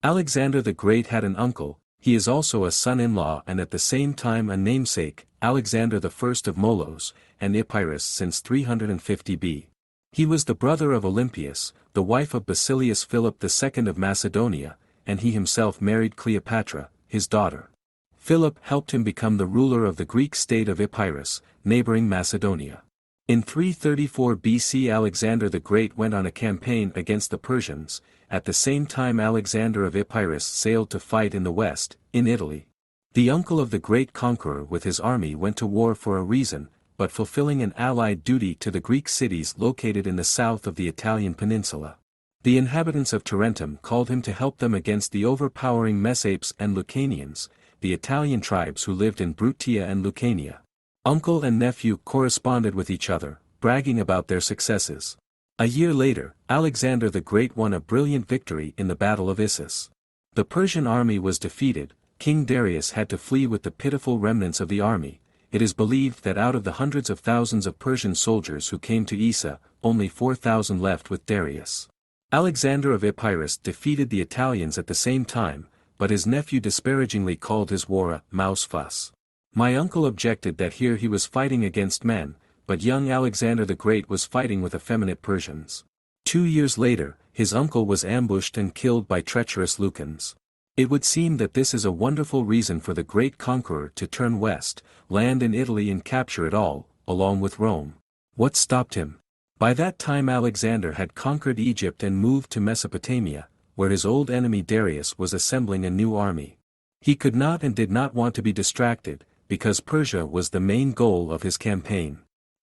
Alexander the Great had an uncle, he is also a son-in-law and at the same time a namesake, Alexander I of Molos, and Epirus since 350 b. He was the brother of Olympias, the wife of Basilius Philip II of Macedonia, and he himself married Cleopatra, his daughter. Philip helped him become the ruler of the Greek state of Epirus, neighboring Macedonia. In 334 BC Alexander the Great went on a campaign against the Persians, at the same time Alexander of Epirus sailed to fight in the west, in Italy. The uncle of the great conqueror with his army went to war for a reason, but fulfilling an allied duty to the Greek cities located in the south of the Italian peninsula. The inhabitants of Tarentum called him to help them against the overpowering Messapes and Lucanians, the Italian tribes who lived in Brutia and Lucania. Uncle and nephew corresponded with each other, bragging about their successes. A year later, Alexander the Great won a brilliant victory in the Battle of Issus. The Persian army was defeated, King Darius had to flee with the pitiful remnants of the army. It is believed that out of the hundreds of thousands of Persian soldiers who came to Issa, only 4,000 left with Darius. Alexander of Epirus defeated the Italians at the same time, but his nephew disparagingly called his war a mouse fuss. My uncle objected that here he was fighting against men, but young Alexander the Great was fighting with effeminate Persians. 2 years later, his uncle was ambushed and killed by treacherous Lucans. It would seem that this is a wonderful reason for the great conqueror to turn west, land in Italy and capture it all, along with Rome. What stopped him? By that time Alexander had conquered Egypt and moved to Mesopotamia, where his old enemy Darius was assembling a new army. He could not and did not want to be distracted, because Persia was the main goal of his campaign.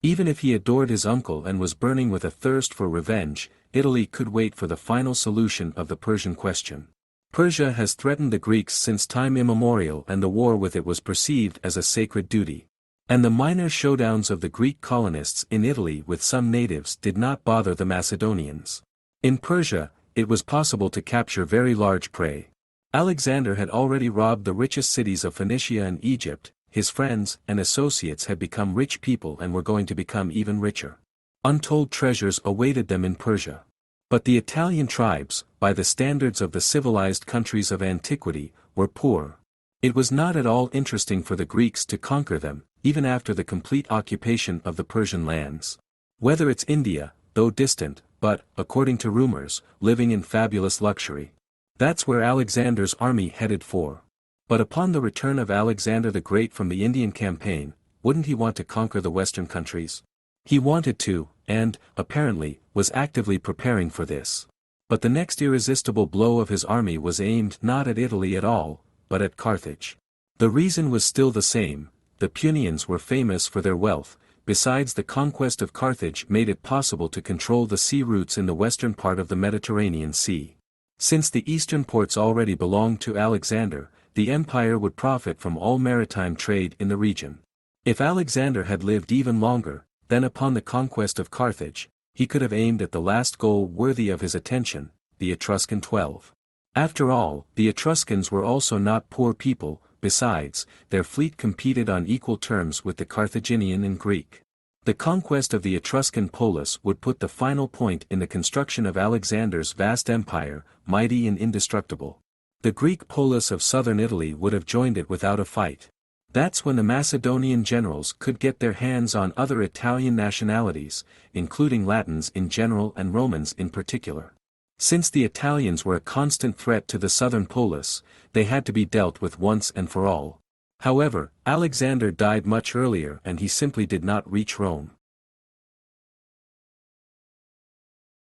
Even if he adored his uncle and was burning with a thirst for revenge, Italy could wait for the final solution of the Persian question. Persia has threatened the Greeks since time immemorial and the war with it was perceived as a sacred duty. And the minor showdowns of the Greek colonists in Italy with some natives did not bother the Macedonians. In Persia, it was possible to capture very large prey. Alexander had already robbed the richest cities of Phoenicia and Egypt. His friends and associates had become rich people and were going to become even richer. Untold treasures awaited them in Persia. But the Italian tribes, by the standards of the civilized countries of antiquity, were poor. It was not at all interesting for the Greeks to conquer them, even after the complete occupation of the Persian lands. Whether it's India, though distant, but, according to rumors, living in fabulous luxury. That's where Alexander's army headed for. But upon the return of Alexander the Great from the Indian campaign, wouldn't he want to conquer the Western countries? He wanted to, and, apparently, was actively preparing for this. But the next irresistible blow of his army was aimed not at Italy at all, but at Carthage. The reason was still the same: the Punians were famous for their wealth, besides the conquest of Carthage made it possible to control the sea routes in the western part of the Mediterranean Sea. Since the eastern ports already belonged to Alexander, the empire would profit from all maritime trade in the region. If Alexander had lived even longer, then upon the conquest of Carthage, he could have aimed at the last goal worthy of his attention, the Etruscan 12. After all, the Etruscans were also not poor people, besides, their fleet competed on equal terms with the Carthaginian and Greek. The conquest of the Etruscan polis would put the final point in the construction of Alexander's vast empire, mighty and indestructible. The Greek polis of southern Italy would have joined it without a fight. That's when the Macedonian generals could get their hands on other Italian nationalities, including Latins in general and Romans in particular. Since the Italians were a constant threat to the southern polis, they had to be dealt with once and for all. However, Alexander died much earlier and he simply did not reach Rome.